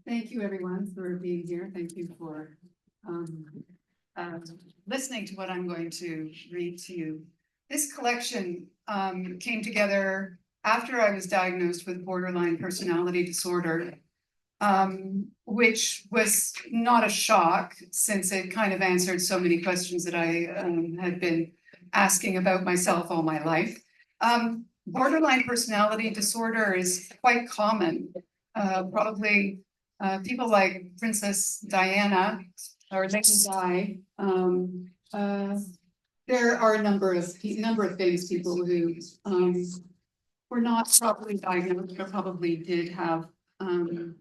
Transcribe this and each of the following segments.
Thank you, everyone, for being here. Thank you for listening to what I'm going to read to you. This collection came together after I was diagnosed with borderline personality disorder, which was not a shock since it kind of answered so many questions that I had been asking about myself all my life. Borderline personality disorder is quite common. Probably people like Princess Diana or Lady Di. There are a number of famous people who were not properly diagnosed, but probably did have the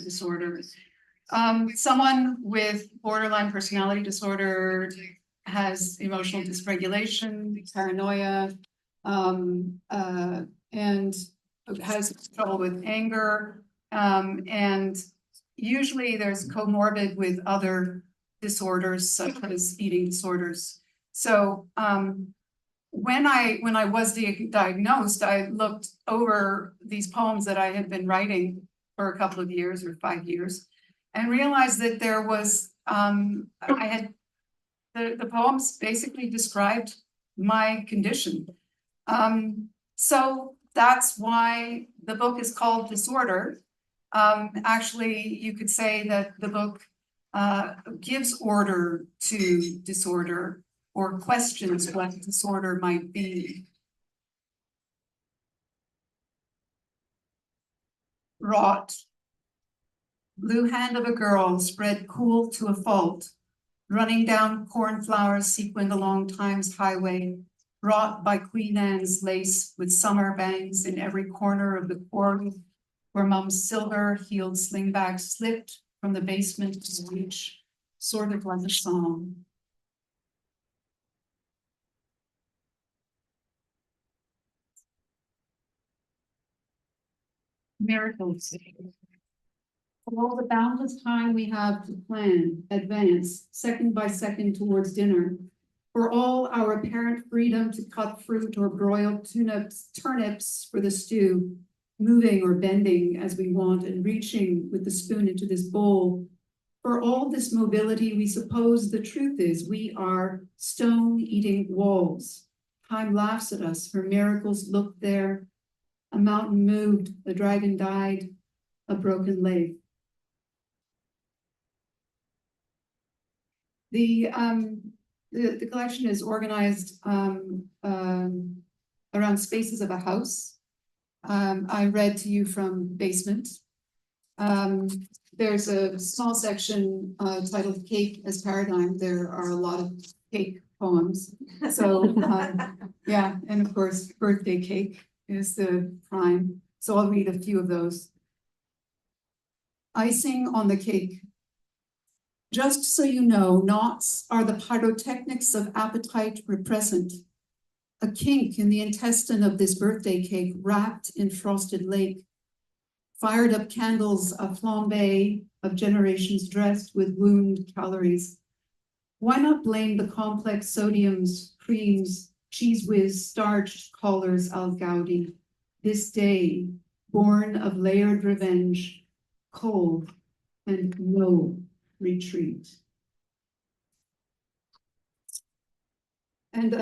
disorder. Someone with borderline personality disorder has emotional dysregulation, paranoia, and has trouble with anger, and usually there's comorbid with other disorders such as eating disorders. So when I was diagnosed, I looked over these poems that I had been writing for a couple of years or 5 years, and realized that there was the poems basically described my condition. So that's why the book is called Disorder. Actually, you could say that the book gives order to disorder or questions what disorder might be. Wrought. Blue hand of a girl spread cool to a fault, running down cornflowers sequined along Time's highway, wrought by Queen Anne's lace with summer bangs in every corner of the quarry, where Mum's silver-heeled slingback slipped from the basement to the reach, sort of like a song. Miracles. For all the boundless time we have to plan, advance, second by second towards dinner, for all our apparent freedom to cut fruit or broil turnips for the stew, moving or bending as we want and reaching with the spoon into this bowl, for all this mobility, we suppose the truth is we are stone-eating walls. Time laughs at us, her miracles look there. A mountain moved, a dragon died, a broken leg. The collection is organized around spaces of a house. I read to you from Basement. There's a small section titled Cake as Paradigm. There are a lot of cake poems. So yeah, and of course, Birthday Cake is the prime. So I'll read a few of those. Icing on the cake. Just so you know, knots are the pyrotechnics of appetite repressant. A kink in the intestine of this birthday cake wrapped in frosted lake. Fired up candles, a flambe of generations dressed with wound calories. Why not blame the complex sodiums, creams, cheese whiz, starched collars al Gaudi? This day, born of layered revenge, cold and no retreat. And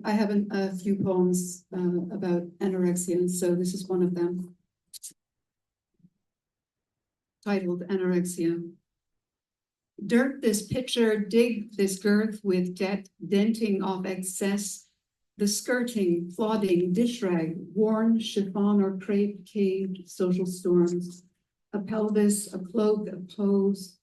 I have a few poems about anorexia, and so this is one of them, titled Anorexia. Dirt this pitcher, dig this girth with denting off excess, the skirting, flodding, dish rag, worn chiffon or crepe caved social storms, a pelvis, a cloak, a pose,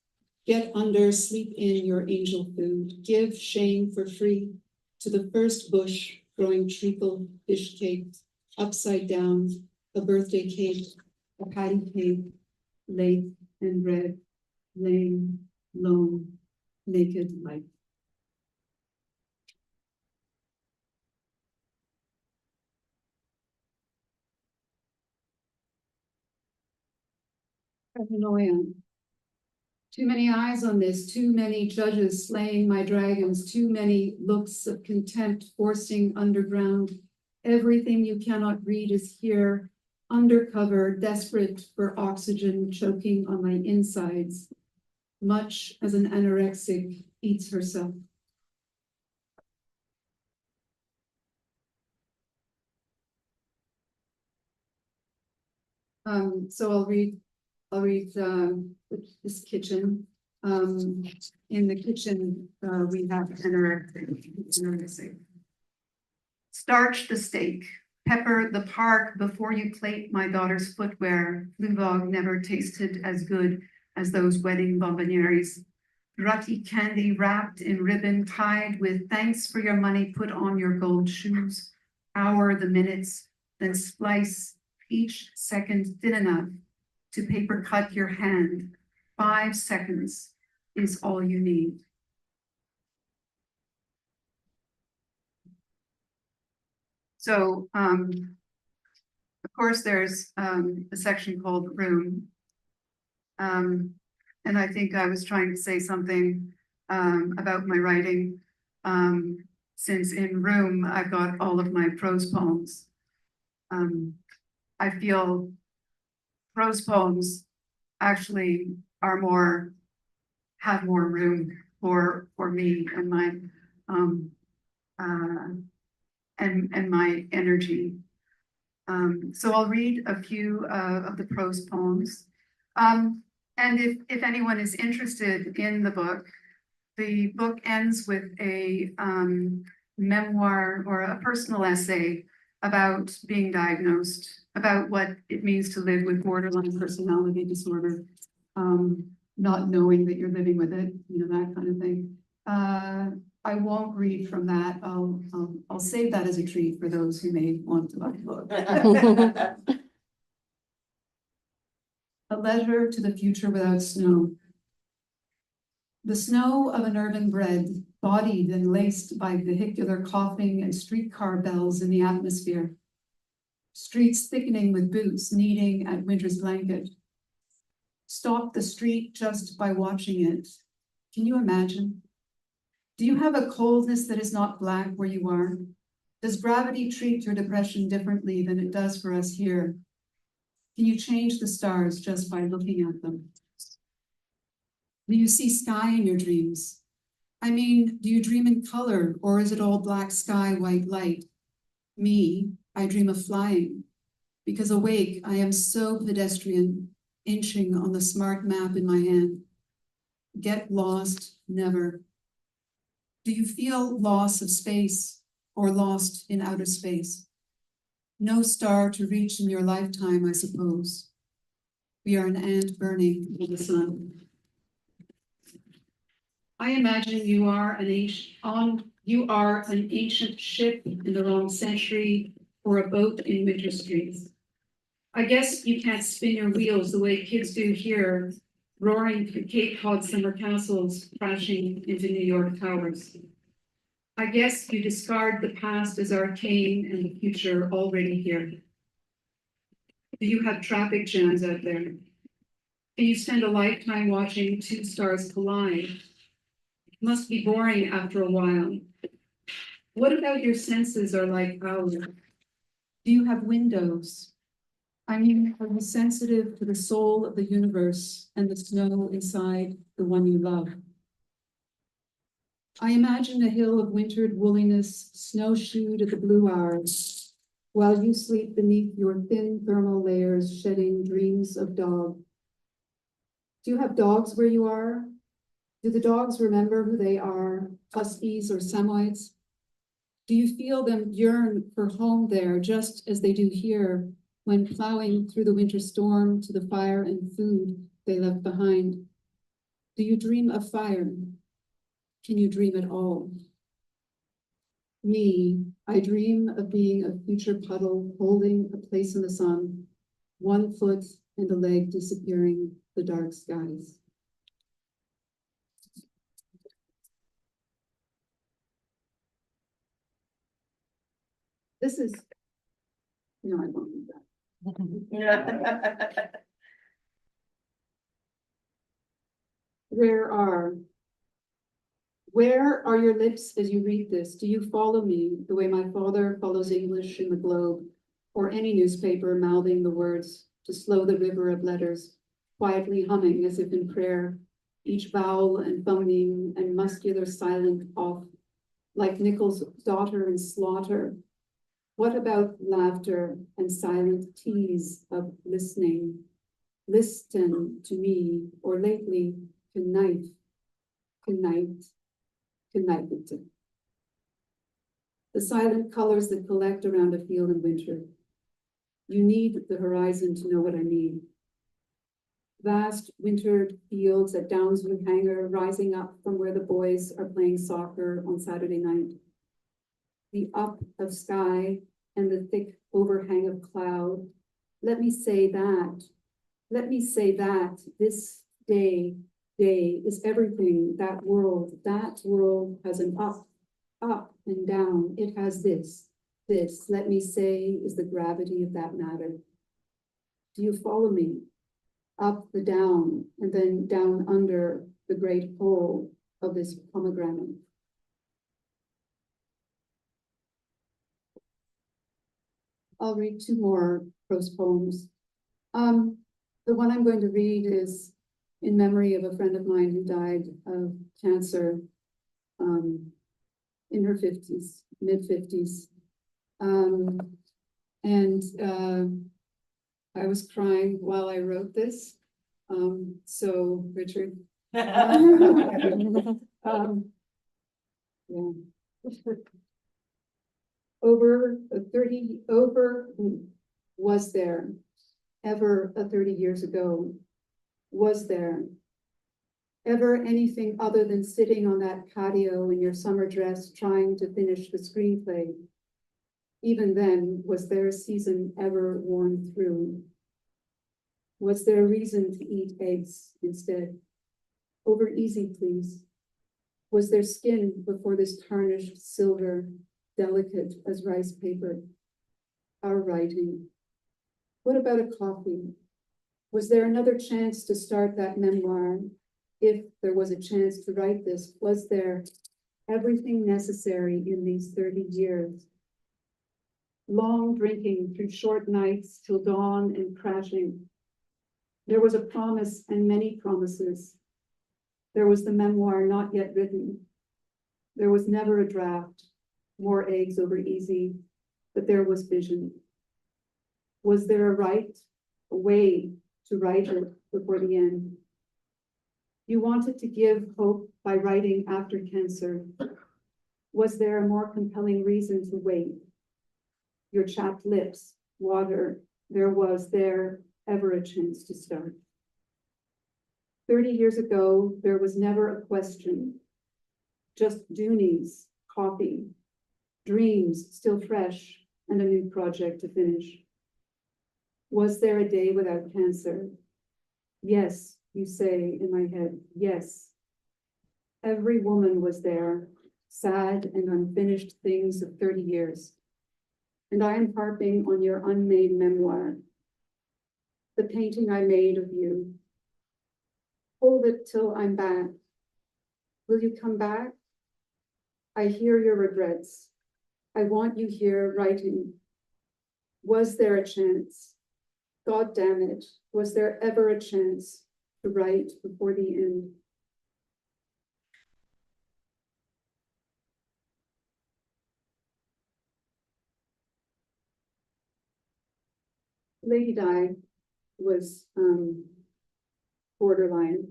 get under, sleep in your angel food, give shame for free to the first bush growing treacle, fish cake, upside down, a birthday cake, a patty cake, late and red, lame, lone, naked life. Paranoia. Too many eyes on this, too many judges slaying my dragons, too many looks of contempt forcing underground. Everything you cannot read is here. undercover, desperate for oxygen, choking on my insides, much as an anorexic eats herself. So I'll read this kitchen. In the kitchen, we have anorexic. Starch the steak, pepper the park before you plate my daughter's footwear. Fluvog never tasted as good as those wedding bonbonnieres. Rutty candy wrapped in ribbon tied with thanks for your money, put on your gold shoes. Hour the minutes, then splice each second thin enough to paper cut your hand. 5 seconds is all you need. So, of course, there's a section called Room. And I think I was trying to say something about my writing, since in Room, I've got all of my prose poems. I feel prose poems actually have more room for me and my and my energy. So I'll read a few of the prose poems. And if anyone is interested in the book ends with a memoir or a personal essay about being diagnosed, about what it means to live with borderline personality disorder, not knowing that you're living with it, that kind of thing. I won't read from that. I'll save that as a treat for those who may want to buy the book. A letter to the future without snow. The snow of an urban bred, bodied and laced by vehicular coughing and streetcar bells in the atmosphere. Streets thickening with boots kneading at winter's blanket. Stop the street just by watching it. Can you imagine? Do you have a coldness that is not black where you are? Does gravity treat your depression differently than it does for us here? Can you change the stars just by looking at them? Do you see sky in your dreams? I mean, do you dream in color, or is it all black sky, white light? Me, I dream of flying, because awake, I am so pedestrian, inching on the smart map in my hand. Get lost, never. Do you feel loss of space, or lost in outer space? No star to reach in your lifetime, I suppose. We are an ant burning in the sun. I imagine you are an ancient ship in the wrong century, or a boat in winter streets. I guess you can't spin your wheels the way kids do here, roaring through Cape Cod summer castles, crashing into New York towers. I guess you discard the past as arcane and the future already here. Do you have traffic jams out there? Can you spend a lifetime watching two stars collide? It must be boring after a while. What about your senses are like ours? Do you have windows? I mean, are you sensitive to the soul of the universe and the snow inside the one you love? I imagine a hill of wintered woolliness snowshoed at the blue hours, while you sleep beneath your thin thermal layers, shedding dreams of dog. Do you have dogs where you are? Do the dogs remember who they are, huskies or Samoyeds? Do you feel them yearn for home there, just as they do here, when plowing through the winter storm to the fire and food they left behind? Do you dream of fire? Can you dream at all? Me, I dream of being a future puddle holding a place in the sun, 1 foot and a leg disappearing the dark skies. This is, no, I won't read that. Where are your lips as you read this? Do you follow me the way my father follows English in the globe? or any newspaper mouthing the words to slow the river of letters, quietly humming as if in prayer, each vowel and phoneme and muscular silent off, like Nichols' daughter in slaughter. What about laughter and silent tease of listening? Listen to me, or lately, to knife, it. The silent colors that collect around a field in winter. You need the horizon to know what I mean. Vast wintered fields at Downsview Hangar rising up from where the boys are playing soccer on Saturday night. The up of sky and the thick overhang of cloud. Let me say that this day is everything. That world has an up and down. It has this, let me say, is the gravity of that matter. Do you follow me? Up the down, and then down under the great hole of this pomegranate. I'll read two more prose poems. The one I'm going to read is in memory of a friend of mine who died of cancer in her 50s, mid-50s. I was crying while I wrote this. So Richard. Yeah. Was there ever 30 years ago? Was there ever anything other than sitting on that patio in your summer dress trying to finish the screenplay? Even then, was there a season ever worn through? Was there a reason to eat eggs instead? Over easy, please. Was there skin before this tarnished silver, delicate as rice paper? Our writing. What about a coffee? Was there another chance to start that memoir? If there was a chance to write this, was there everything necessary in these 30 years? Long drinking through short nights till dawn and crashing. There was a promise and many promises. There was the memoir not yet written. There was never a draft, more eggs over easy, but there was vision. Was there a way to write it before the end? You wanted to give hope by writing after cancer. Was there a more compelling reason to wait? Your chapped lips, water, was there ever a chance to start? 30 years ago, there was never a question, just Doonies, coffee, dreams still fresh, and a new project to finish. Was there a day without cancer? Yes, you say in my head, yes. Every woman was there, sad and unfinished things of 30 years. And I am harping on your unmade memoir, the painting I made of you. Hold it till I'm back. Will you come back? I hear your regrets. I want you here writing. Was there a chance? God damn it, was there ever a chance to write before the end? Lady Di was borderline,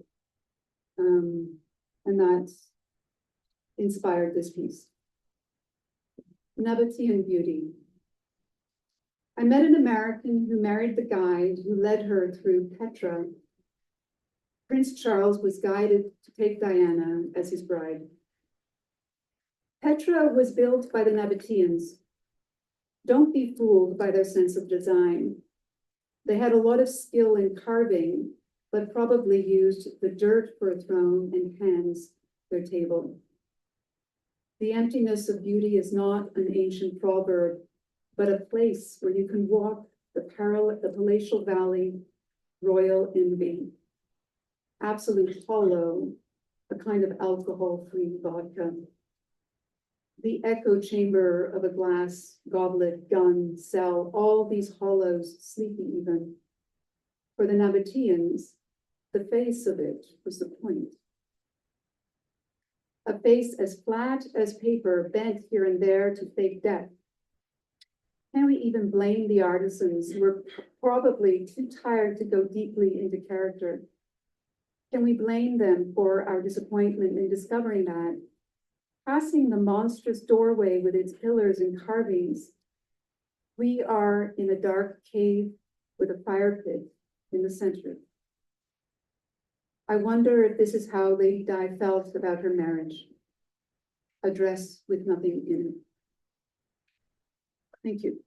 and that inspired this piece. Nabatean beauty. I met an American who married the guide who led her through Petra. Prince Charles was guided to take Diana as his bride. Petra was built by the Nabateans. Don't be fooled by their sense of design. They had a lot of skill in carving, but probably used the dirt for a throne and hands their table. The emptiness of beauty is not an ancient proverb, but a place where you can walk the palatial valley, royal envy. Absolute hollow, a kind of alcohol-free vodka. the echo chamber of a glass goblet, gun, cell, all these hollows, sleepy even. For the Nabateans, the face of it was the point. A face as flat as paper, bent here and there to fake death. Can we even blame the artisans who were probably too tired to go deeply into character? Can we blame them for our disappointment in discovering that, passing the monstrous doorway with its pillars and carvings, we are in a dark cave with a fire pit in the center? I wonder if this is how Lady Di felt about her marriage, a dress with nothing in it. Thank you.